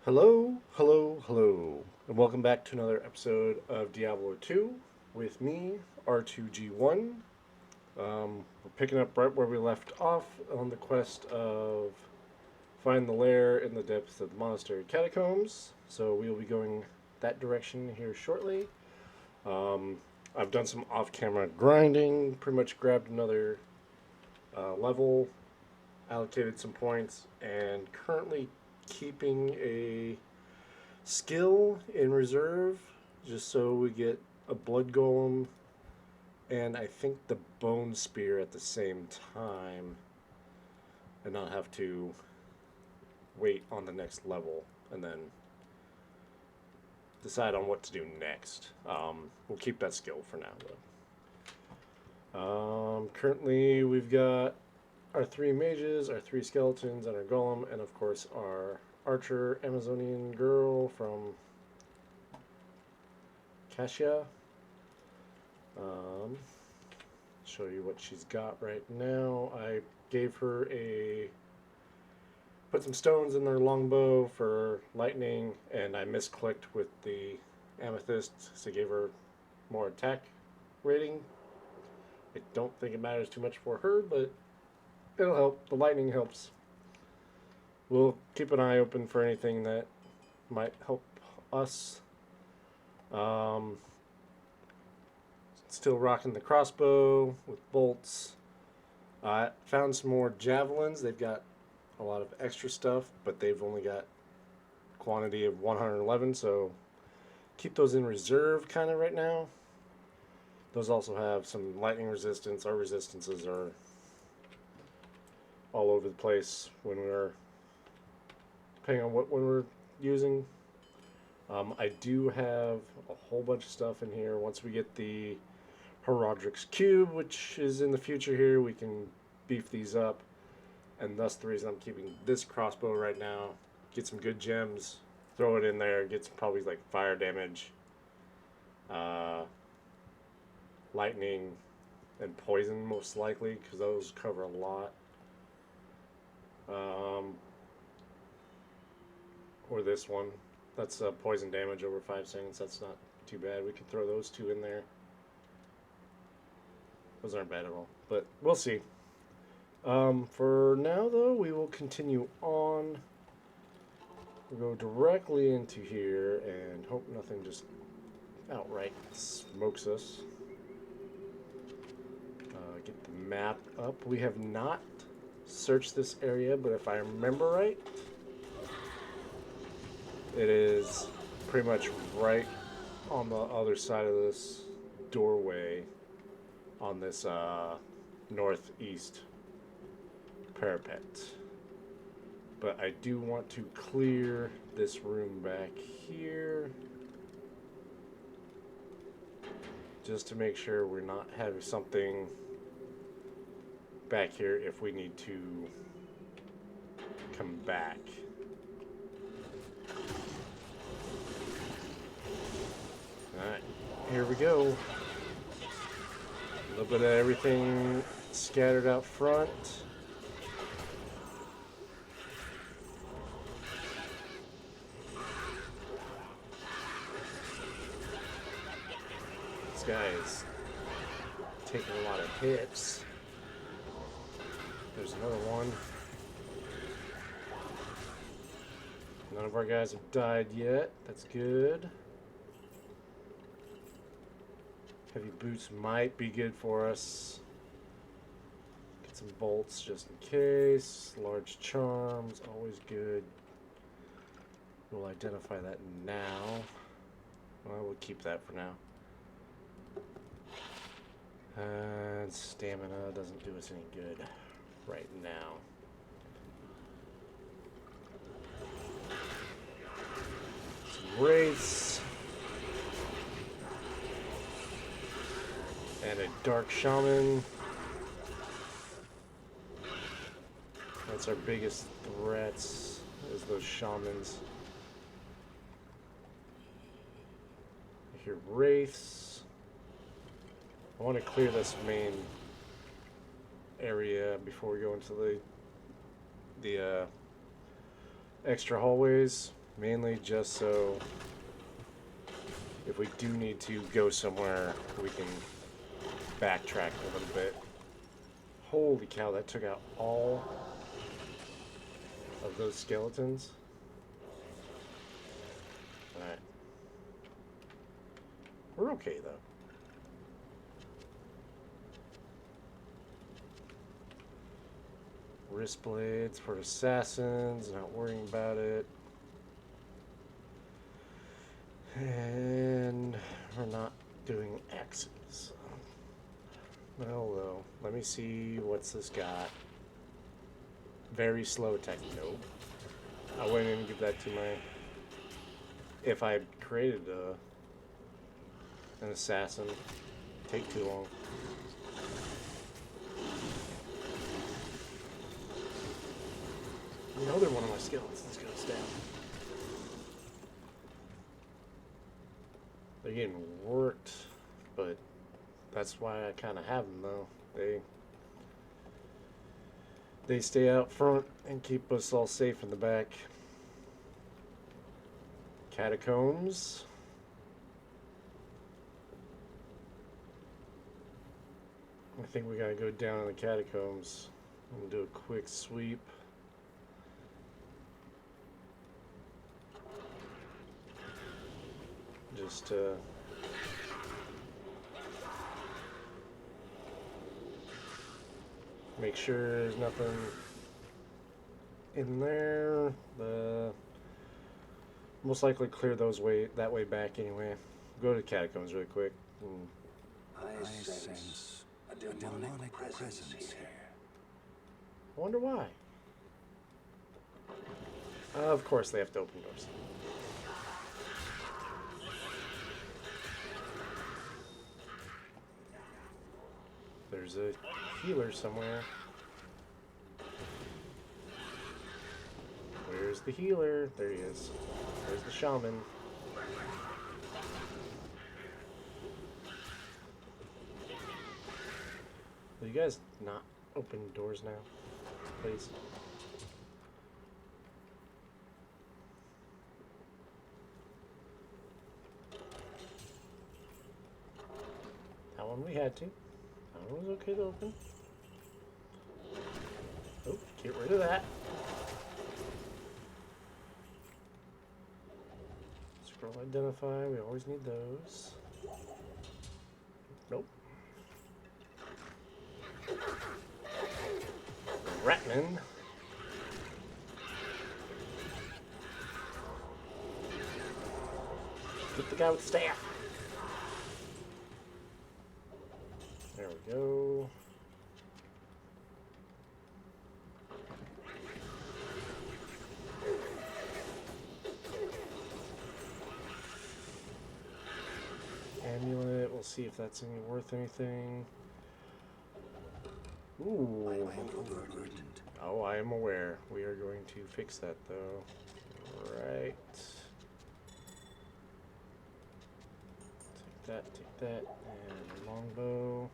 Hello, hello, hello, and welcome back to another episode of Diablo 2 with me, R2G1. We're picking up right where we left off on the quest of find the lair in the depths of the monastery catacombs. So we will be going that direction here shortly. Um, I've done some off camera grinding, pretty much grabbed another level, allocated some points, and currently keeping a skill in reserve just so we get a blood golem and I think the bone spear at the same time and not have to wait on the next level and then decide on what to do next. We'll keep that skill for now though. Currently we've got our three mages, our three skeletons, and our golem, and of course our archer Amazonian girl from Cassia. Um, Show you what she's got right now. I gave her put some stones in her longbow for lightning, and I misclicked with the amethyst, so I gave her more attack rating. I don't think it matters too much for her, but it'll help. The lightning helps. We'll keep an eye open for anything that might help us. Um, Still rocking the crossbow with bolts. I found some more javelins. They've got a lot of extra stuff, but they've only got quantity of 111, so keep those in reserve kind of right now. Those also have some lightning resistance. Our resistances are all over the place when we're depending on what one we're using. I do have a whole bunch of stuff in here. Once we get the Herodric's Cube, which is in the future here, we can beef these up. And thus the reason I'm keeping this crossbow right now. Get some good gems, throw it in there, get some probably like fire damage, lightning, and poison most likely, because those cover a lot. Or this one. That's poison damage over 5 seconds. That's not too bad. We could throw those two in there. Those aren't bad at all, but we'll see. For now, though, we will continue on. We'll go directly into here and hope nothing just outright smokes us. Get the map up. We have not searched this area, but if I remember right, it is pretty much right on the other side of this doorway on this northeast parapet. But I do want to clear this room back here just to make sure we're not having something back here if we need to come back. Alright, here we go. A little bit of everything scattered out front. This guy is taking a lot of hits. There's another one. None of our guys have died yet. That's good. Heavy boots might be good for us. Get some bolts just in case. Large charms, always good. We'll identify that now. Well, we'll keep that for now. And stamina doesn't do us any good right now. Some wraiths. And a dark shaman. That's our biggest threats, is those shamans. I hear wraiths. I want to clear this main area before we go into the extra hallways. Mainly just so if we do need to go somewhere, we can backtrack a little bit. Holy cow, that took out all of those skeletons. Alright. We're okay, though. Wrist blades for assassins, not worrying about it. And we're not doing axes. Well, though, let me see what's this got. Very slow attack. Nope. I wouldn't even give that to my... If I created an assassin, take too long. Another one of my skeletons goes down. They're getting worked, but that's why I kind of have them, though. They stay out front and keep us all safe in the back. Catacombs. I think we gotta go down in the catacombs and do a quick sweep. Just make sure there's nothing in there. Most likely clear those that way back anyway. Go to the catacombs really quick. I sense a demonic presence here. I wonder why. Of course they have to open doors. There's a healer somewhere. Where's the healer? There he is. There's the shaman. Will you guys not open doors now? Please. That one we had to. That one was okay to open. Oh, get rid of that. Scroll identify, we always need those. Nope. Ratman. Get the guy with the staff. There we go. Amulet, we'll see if that's worth anything. Ooh. Oh, I am aware. We are going to fix that though. Right. Take that, and longbow.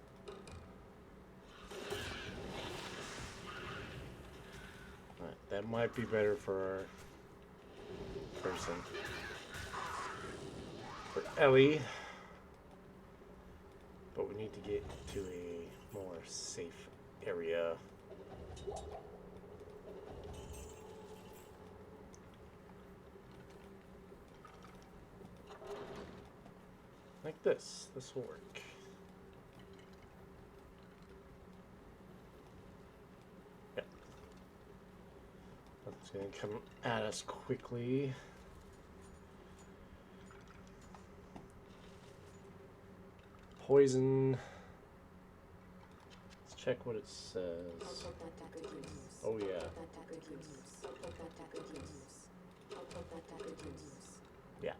Alright, that might be better for our person. For Ellie. But we need to get to a more safe area. Like this. This will work. Yep. That's going to come at us quickly. Poison. Let's check what it says. Oh yeah. Yeah.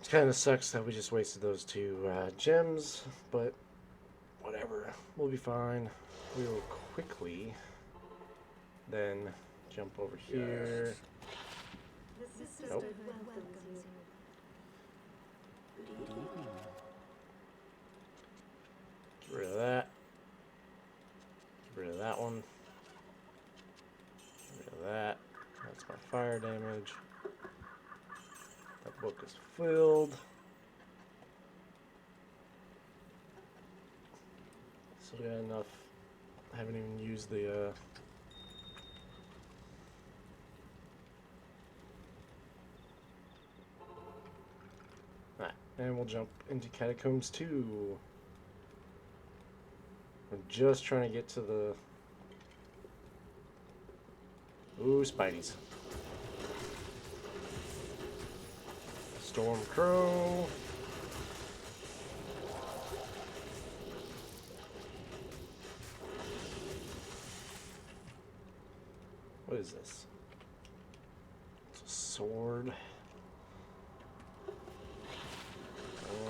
It kind of sucks that we just wasted those two gems, but whatever. We'll be fine. We will quickly then jump over here. Nope. Get rid of that. Get rid of that one. Get rid of that. fire damage. That book is filled. Still got enough. I haven't even used the Alright, and we'll jump into Catacombs 2. I'm just trying to get to the... Ooh, Spideys. Storm Crow. What is this? It's a sword.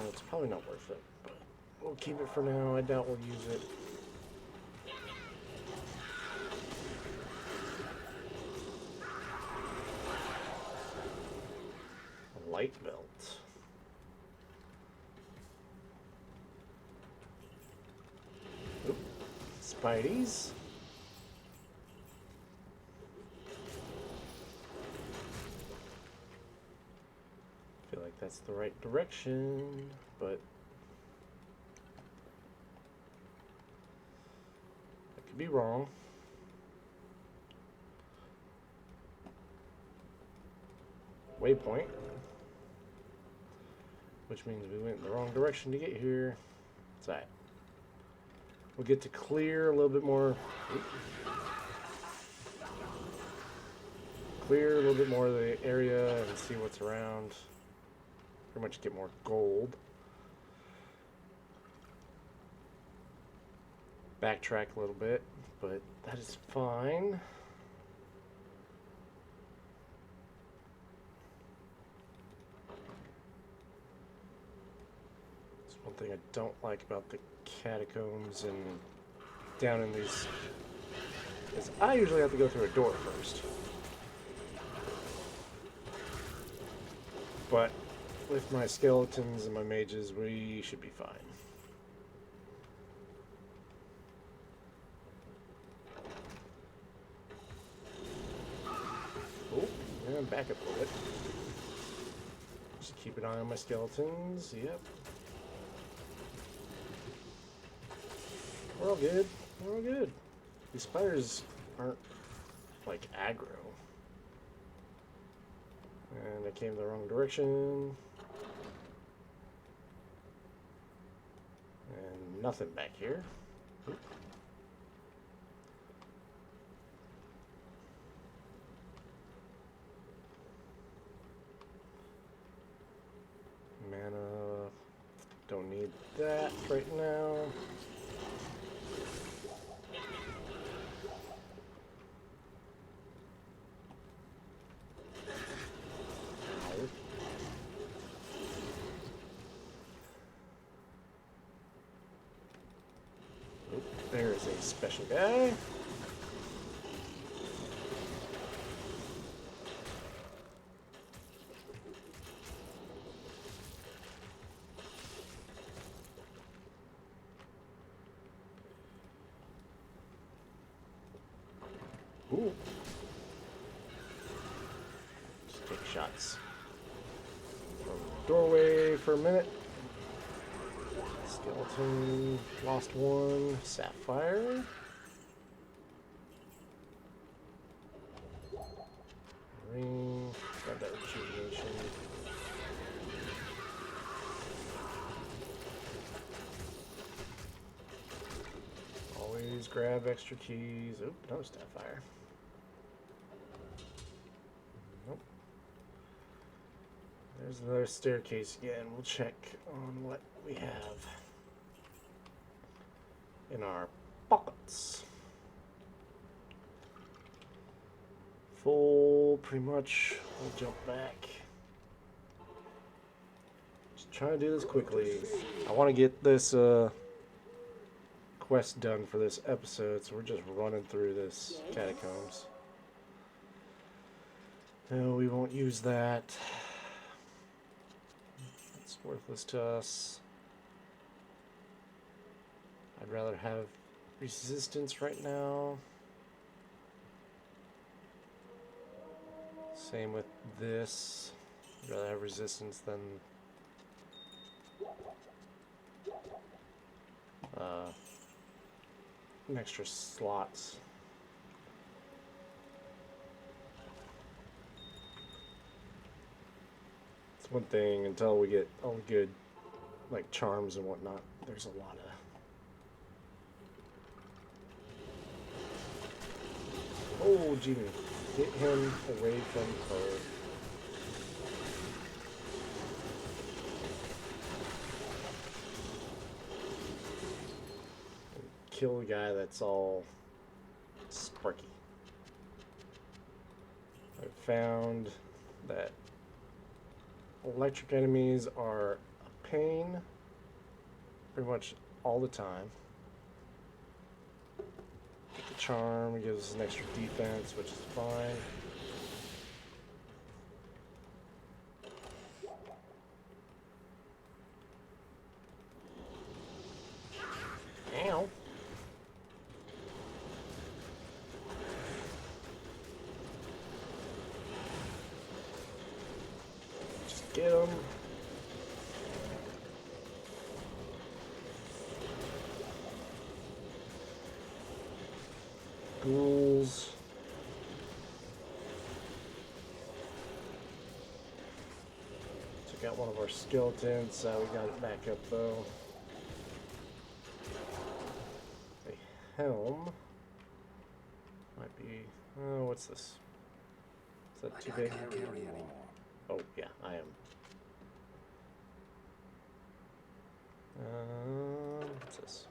It's probably not worth it, but we'll keep it for now. I doubt we'll use it. A light belt. Oop. Spideys. I feel like that's the right direction, but I could be wrong. Waypoint. Which means we went in the wrong direction to get here. It's alright. We'll get to clear a little bit more. Clear a little bit more of the area and see what's around. Pretty much get more gold. Backtrack a little bit, but that is fine. It's one thing I don't like about the catacombs and down in these is I usually have to go through a door first. But with my skeletons and my mages, we should be fine. Oh, and back up a little bit. Just keep an eye on my skeletons. Yep. We're all good. We're all good. These spiders aren't like aggro. And I came the wrong direction. And nothing back here. Oop. Mana. Don't need that right now. There's a special guy. Ooh. Just take shots from the doorway for a minute. Skeleton, lost one, sapphire. Ring, got that rejuvenation. Always grab extra keys. Oop, no sapphire. Nope. There's another staircase again. We'll check on what we have in our pockets. Full, pretty much. We'll jump back. Just trying to do this quickly. I want to get this quest done for this episode, so we're just running through this catacombs. No, we won't use that. It's worthless to us. I'd rather have resistance right now. Same with this. I'd rather have resistance than extra slots. It's one thing until we get all the good, like, charms and whatnot. There's a lot of... Oh, Jimmy. Get him away from her. Kill the guy that's all sparky. I've found that electric enemies are a pain pretty much all the time. Get the charm, it gives us an extra defense, which is fine. Ow. Just get him. Ghouls. Took out one of our skeletons. We got it back up though. A helm. Might be. Oh, what's this? Is that too big? I can't carry anymore. Oh, yeah, I am. What's this?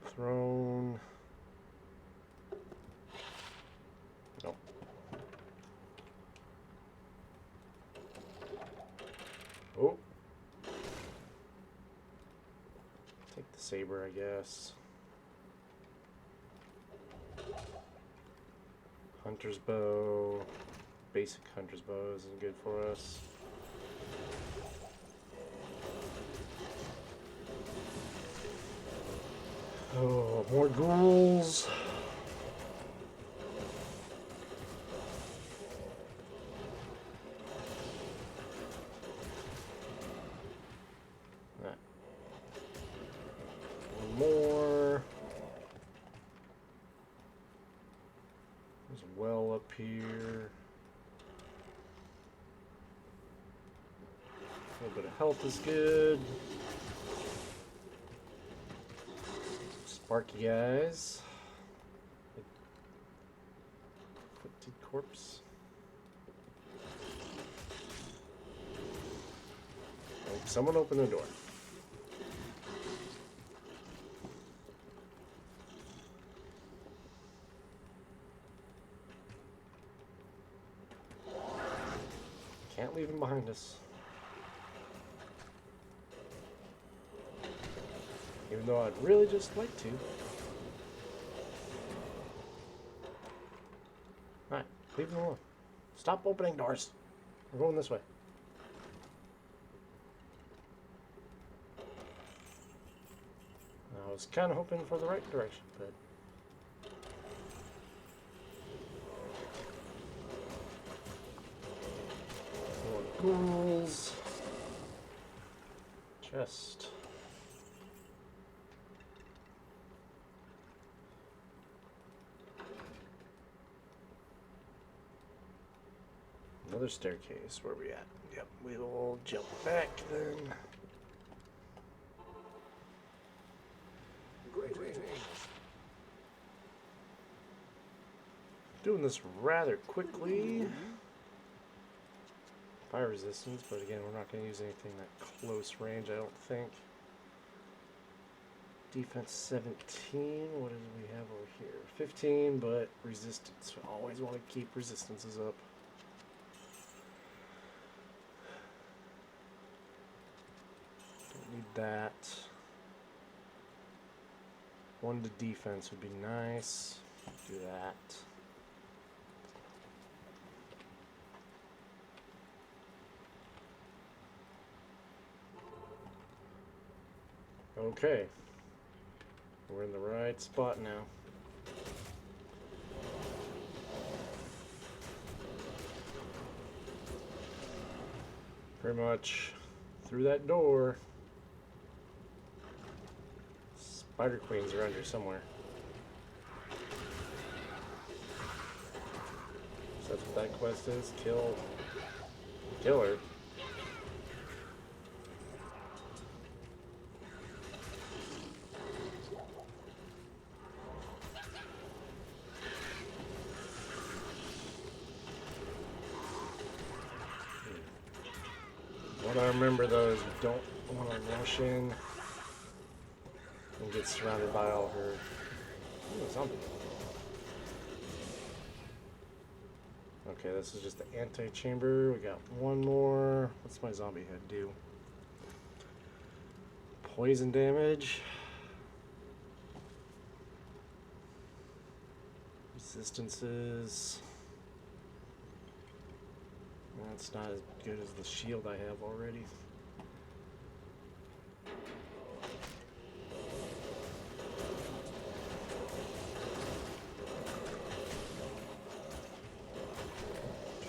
Throne. Nope. Oh. Take the saber, I guess. Hunter's bow. Basic hunter's bow isn't good for us. Oh, more ghouls. Right. One more. There's a well up here. A little bit of health is good. Sparky guys. Afflicted corpse. Oh, someone open the door. Can't leave him behind us. Even though I'd really just like to. Alright, leave him alone. Stop opening doors. We're going this way. I was kind of hoping for the right direction, but... More ghouls. Chest. Another staircase. Where are we at? Yep, we will jump back then. Great. Doing this rather quickly. Fire resistance, but again, we're not going to use anything that close range, I don't think. Defense 17. What do we have over here? 15, but resistance. We always want to keep resistances up. Don't need that. 1 to defense would be nice. Do that. Okay. We're in the right spot now. Pretty much through that door. Spider Queens are under somewhere. So that's what that quest is. Kill her. What I remember though is you don't want to rush in and get surrounded by all her. Ooh, a zombie. Okay, this is just the anti-chamber. We got one more. What's my zombie head do? Poison damage. Resistances. That's not as good as the shield I have already.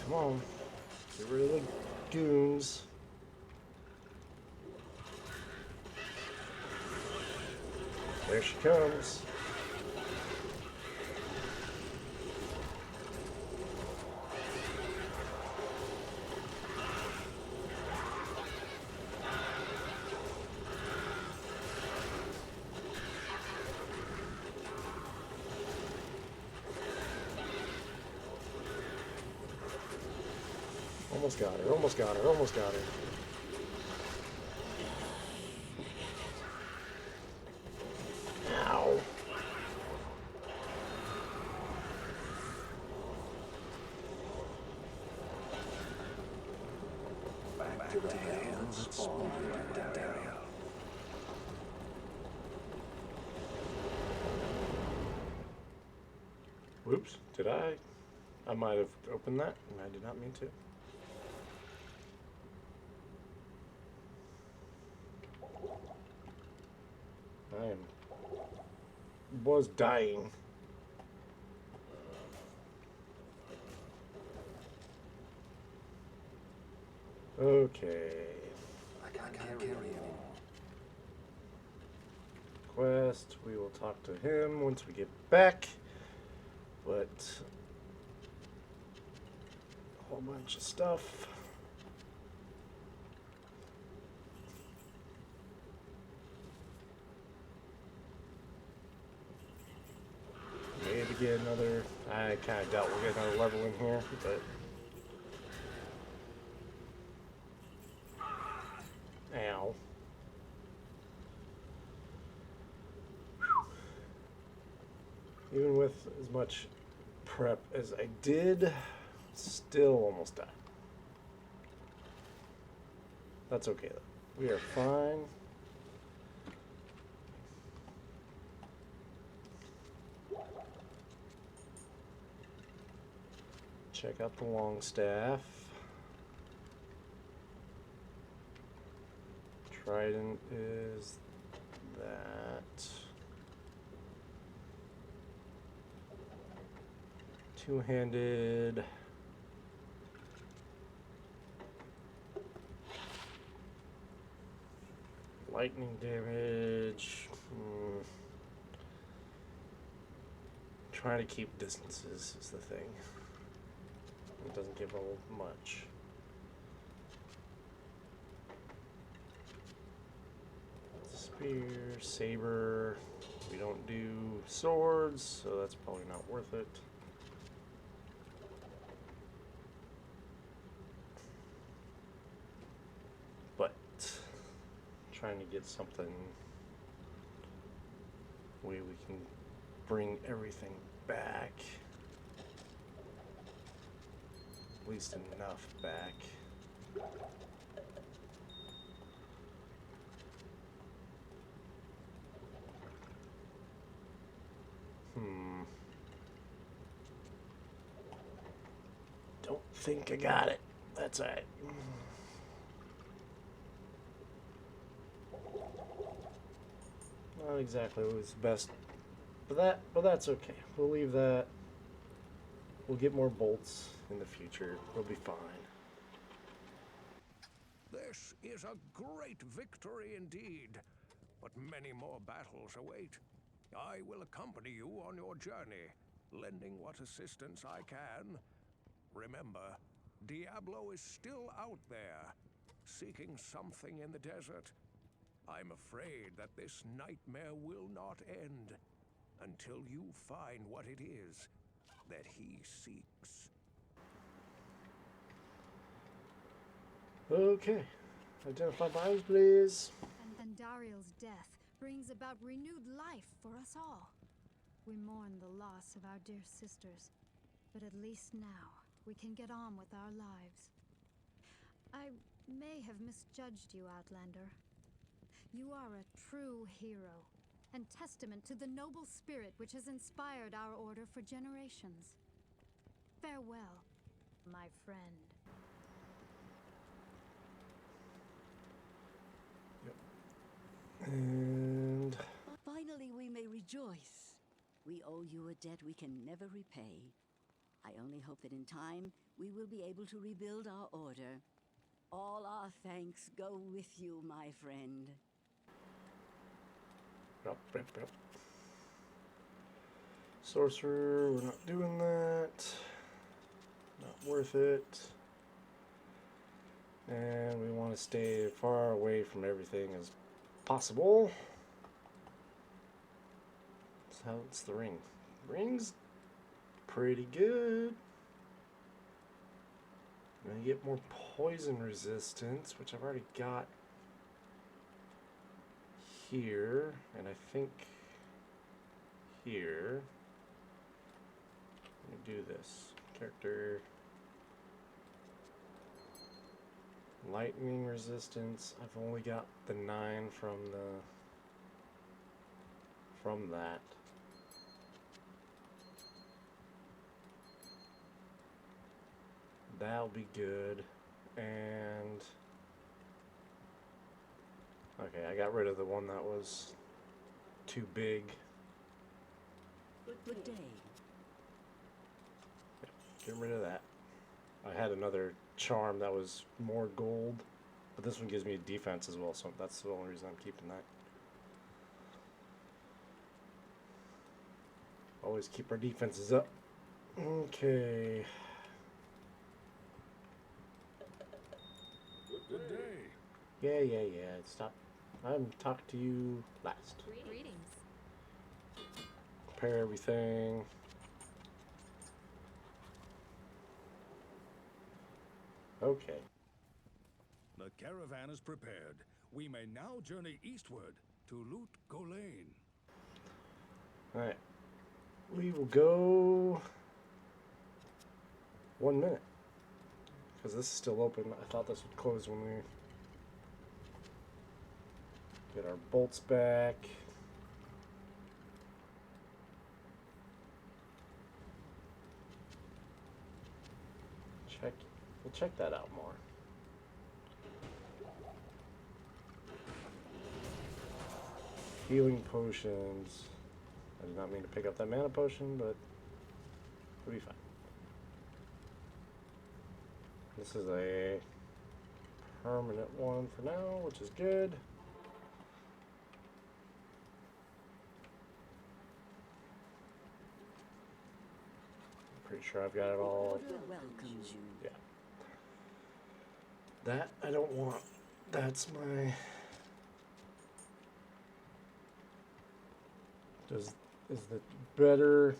Come on. Get rid of the goons. There she comes. Almost got her, almost got her, almost got her. Ow. Back to the hands that spawned in that area. Whoops, did I? I might have opened that, and I did not mean to. Was dying. Okay. I can't carry anymore. Quest. We will talk to him once we get back. But a whole bunch of stuff. Maybe get another. I kind of doubt we'll get another level in here, but. Ow. Even with as much prep as I did, still almost died. That's okay though. We are fine. Check out the long staff. Trident is that. Two-handed. Lightning damage. Trying to keep distances is the thing. It doesn't give a much. Spear, saber. We don't do swords, so that's probably not worth it. But trying to get something way we can bring everything back. At least enough back. Don't think I got it. That's alright. Not exactly what was best, but that's okay. We'll leave that. We'll get more bolts in the future. We'll be fine. This is a great victory indeed, but many more battles await. I will accompany you on your journey, lending what assistance I can. Remember, Diablo is still out there, seeking something in the desert. I'm afraid that this nightmare will not end until you find what it is that he seeks. Okay. Identify bodies, please. And Dariel's death brings about renewed life for us all. We mourn the loss of our dear sisters, but at least now we can get on with our lives. I may have misjudged you, Outlander. You are a true hero, and testament to the noble spirit which has inspired our order for generations. Farewell, my friend. And Finally, we may rejoice. We owe you a debt we can never repay. I only hope that in time, we will be able to rebuild our order. All our thanks go with you, my friend. yep. Sorcerer, we're not doing that. Not worth it. And we want to stay far away from everything as possible. So how's the ring? Ring's pretty good. I'm gonna get more poison resistance, which I've already got here, and I think here. Let me do this. Character. Lightning resistance. I've only got the 9 from that. That'll be good. And okay, I got rid of the one that was too big. Good day. Get rid of that. I had another charm that was more gold, but this one gives me defense as well, so that's the only reason I'm keeping that. Always keep our defenses up. Okay. Good day. Yeah. Stop. I'm talking to you last. Greetings. Prepare everything. Okay. The caravan is prepared. We may now journey eastward to Loot Golain. Alright. We will go 1 minute. Because this is still open. I thought this would close when we get our bolts back. We'll check that out more. Healing potions. I did not mean to pick up that mana potion, but it'll be fine. This is a permanent one for now, which is good. Pretty sure I've got it all. Order welcomes you. Yeah. That I don't want. That's my. Is the better?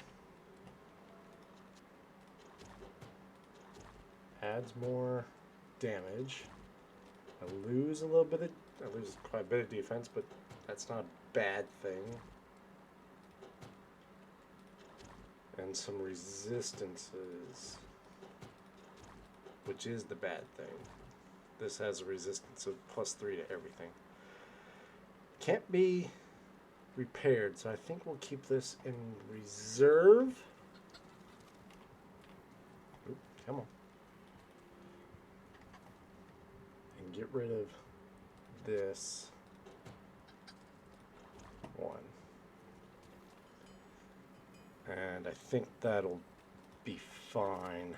Adds more damage. I lose a little bit of. I lose quite a bit of defense, but that's not a bad thing. And some resistances, which is the bad thing. This has a resistance of +3 to everything. Can't be repaired, so I think we'll keep this in reserve. Oop, come on. And get rid of this one. And I think that'll be fine.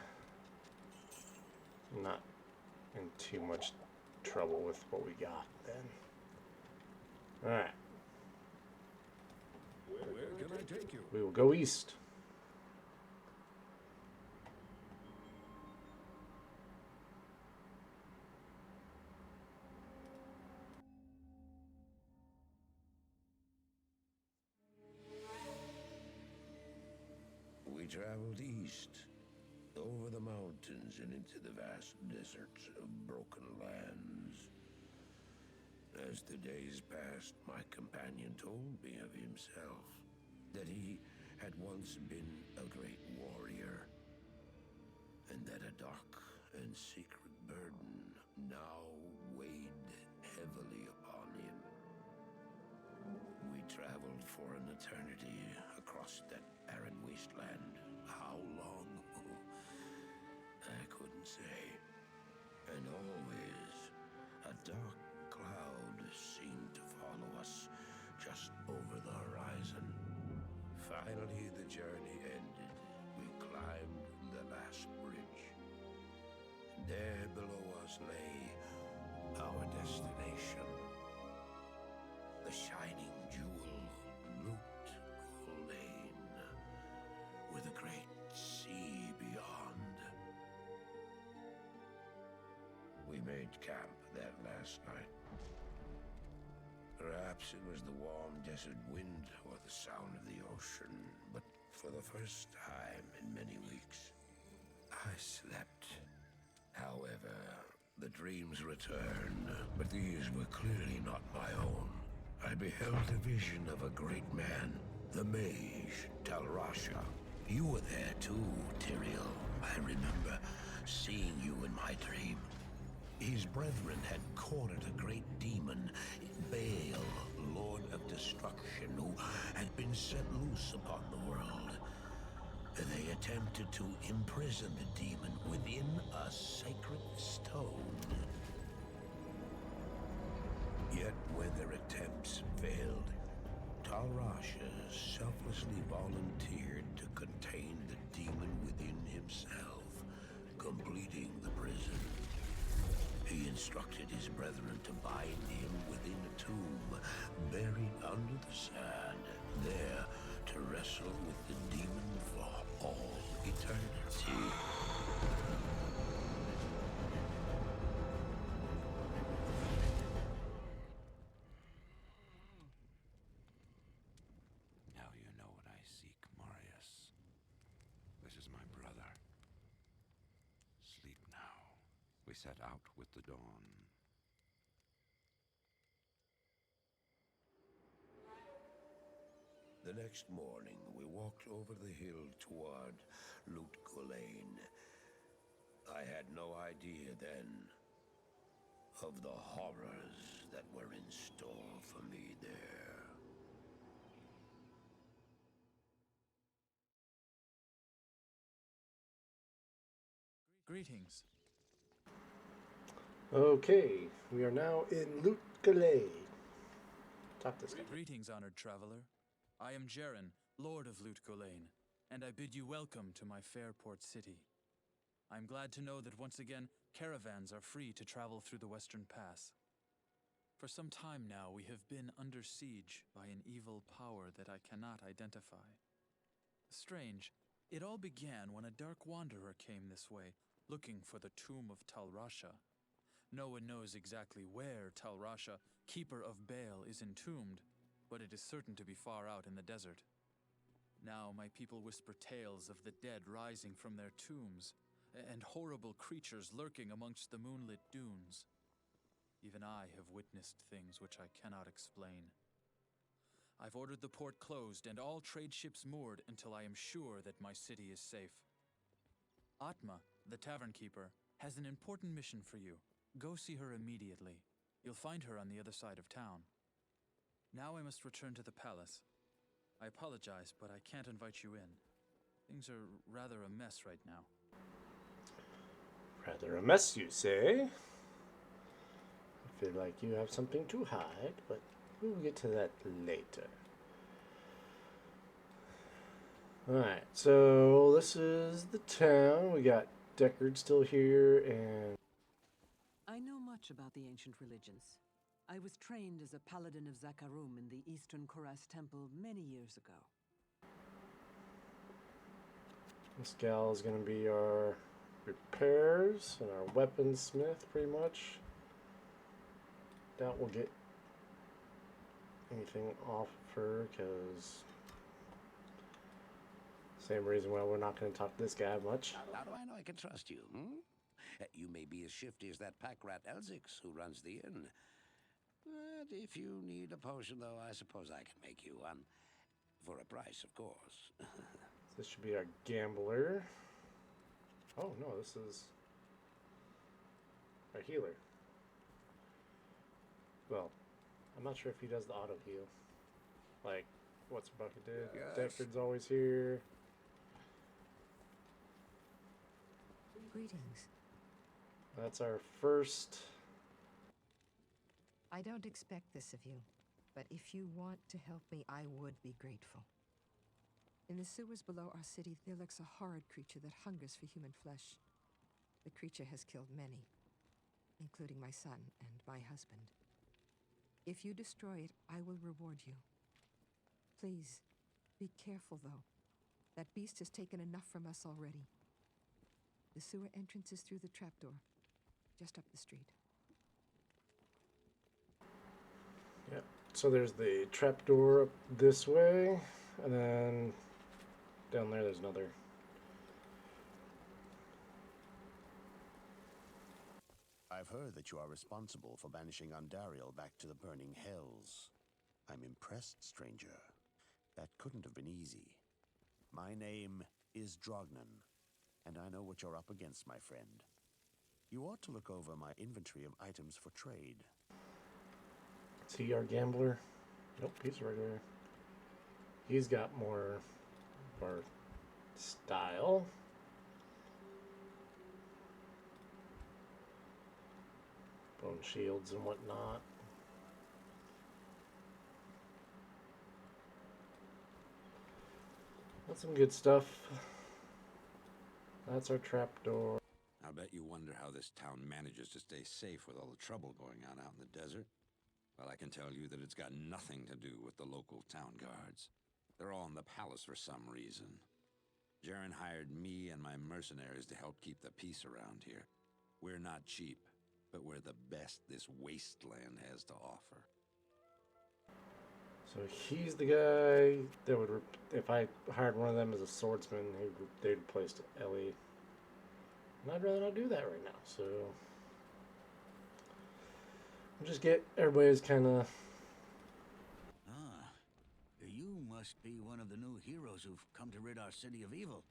Not in too much trouble with what we got then. Alright. Where can I take you? We will go east. We traveled east, over the mountains and into the vast deserts of broken lands. As the days passed, my companion told me of himself, that he had once been a great warrior, and that a dark and secret burden now weighed heavily upon him. We traveled for an eternity across that arid wasteland. How long? I couldn't say. And always, a dark cloud seemed to follow us just over the horizon. Finally, the journey ended. We climbed the last bridge. There below us lay our destination. The shining jewel, Loot Lane, with a great sea beyond. We made camp that last night. Perhaps it was the warm desert wind or the sound of the ocean, but for the first time in many weeks, I slept. However, the dreams returned, but these were clearly not my own. I beheld a vision of a great man, the mage, Talrasha. You were there too, Tyrael. I remember seeing you in my dream. His brethren had cornered a great demon, Baal, Lord of Destruction, who had been set loose upon the world. They attempted to imprison the demon within a sacred stone. Yet when their attempts failed, Talrasha selflessly volunteered to contain the demon within himself, completing the prison. He instructed his brethren to bind him within a tomb, buried under the sand, there to wrestle with the demon for all eternity. Now you know what I seek, Marius. This is my brother. Sleep now. We set out with the dawn. The next morning, we walked over the hill toward Loot Lane. I had no idea then of the horrors that were in store for me there. Greetings. Okay, we are now in Loot Talk this guy. Greetings, honored traveler. I am Jaren, Lord of Loot and I bid you welcome to my fair port city. I'm glad to know that once again, caravans are free to travel through the Western Pass. For some time now, we have been under siege by an evil power that I cannot identify. Strange, it all began when a dark wanderer came this way, looking for the tomb of Talrasha. No one knows exactly where Talrasha, keeper of Baal, is entombed, but it is certain to be far out in the desert. Now my people whisper tales of the dead rising from their tombs, and horrible creatures lurking amongst the moonlit dunes. Even I have witnessed things which I cannot explain. I've ordered the port closed and all trade ships moored until I am sure that my city is safe. Atma, the tavern keeper, has an important mission for you. Go see her immediately. You'll find her on the other side of town. Now I must return to the palace. I apologize, but I can't invite you in. Things are rather a mess right now. Rather a mess, you say? I feel like you have something to hide, but we'll get to that later. Alright, so this is the town. We got Deckard still here, and... I I know much about the ancient religions. I was trained as a paladin of Zakarum in the Eastern Koras Temple many years ago. This gal is going to be our repairs and our weaponsmith, pretty much. Doubt we'll get anything off of her, because same reason why we're not going to talk to this guy much. How do I know I can trust you, hmm? You may be as shifty as that pack rat Elzix who runs the inn. But if you need a potion, though, I suppose I can make you one. For a price, of course. This should be our gambler. Oh, no, this is our healer. Well, I'm not sure if he does the auto heal. Like, what's Bucket did. Yes. Deptford's always here. Greetings. That's our first. I don't expect this of you, but if you want to help me, I would be grateful. In the sewers below our city, there lurks a horrid creature that hungers for human flesh. The creature has killed many, including my son and my husband. If you destroy it, I will reward you. Please, be careful, though. That beast has taken enough from us already. The sewer entrance is through the trapdoor, just up the street. Yep. So there's the trapdoor up this way, and then down there's another. I've heard that you are responsible for banishing Andariel back to the burning hells. I'm impressed, stranger. That couldn't have been easy. My name is Drognan, and I know what you're up against, my friend. You ought to look over my inventory of items for trade. Is he our gambler? Nope, he's right here. He's got more of our style. Bone shields and whatnot. That's some good stuff. That's our trapdoor. I bet you wonder how this town manages to stay safe with all the trouble going on out in the desert. Well, I can tell you that it's got nothing to do with the local town guards. They're all in the palace for some reason. Jaren hired me and my mercenaries to help keep the peace around here. We're not cheap, but we're the best this wasteland has to offer. So he's the guy that would, if I hired one of them as a swordsman, they'd replace Ellie. And I'd rather not do that right now, so we'll just get everybody's kind of. Ah, you must be one of the new heroes who've come to rid our city of evil.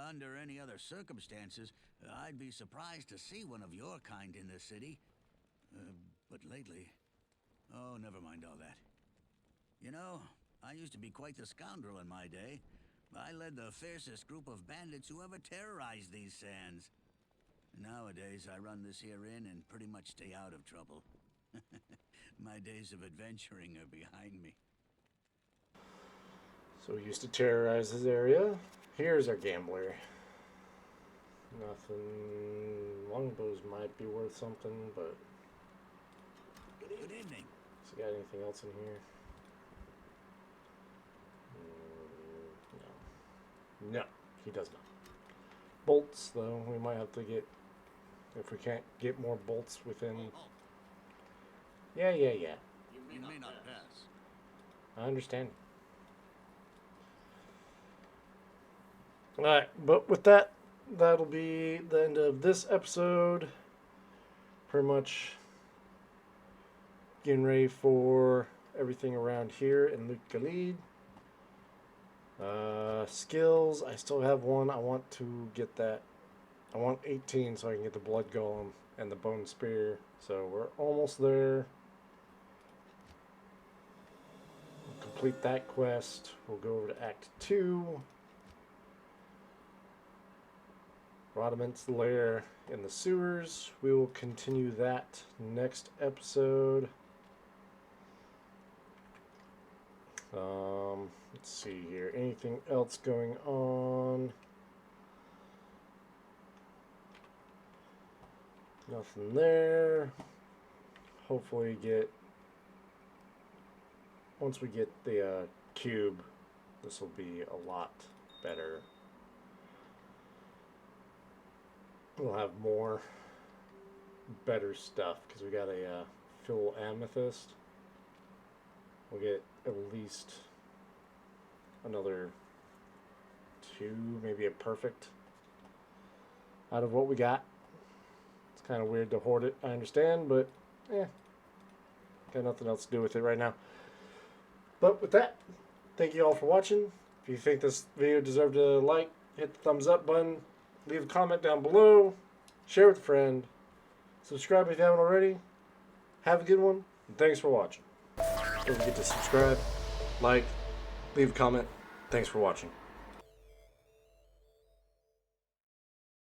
Under any other circumstances, I'd be surprised to see one of your kind in this city. But lately... Oh, never mind all that. You know, I used to be quite the scoundrel in my day. I led the fiercest group of bandits who ever terrorized these sands. Nowadays, I run this here inn and pretty much stay out of trouble. My days of adventuring are behind me. So we used to terrorize this area. Here's our gambler. Nothing. Longbows might be worth something, but. Good evening. Has he got anything else in here? No. No, he does not. Bolts, though, we might have to get. If we can't get more bolts within. Yeah. You may not pass. I understand. Alright, but with that, that'll be the end of this episode. Pretty much getting ready for everything around here in Lut Khalid. Skills, I still have one. I want to get that. I want 18 so I can get the Blood Golem and the Bone Spear. So we're almost there. We'll complete that quest. We'll go over to Act 2. Rodiment's lair in the sewers. We will continue that next episode. Let's see here. Anything else going on? Nothing there. Hopefully once we get the cube, this will be a lot better. We'll have more better stuff because we got a full amethyst. We'll get at least another 2, maybe a perfect out of what we got. It's kind of weird to hoard it, I understand, but got nothing else to do with it right now. But with that, thank you all for watching. If you think this video deserved a like, hit the thumbs up button, leave a comment down below, share with a friend, subscribe if you haven't already. Have a good one, and thanks for watching. Don't forget to subscribe, like, leave a comment. Thanks for watching.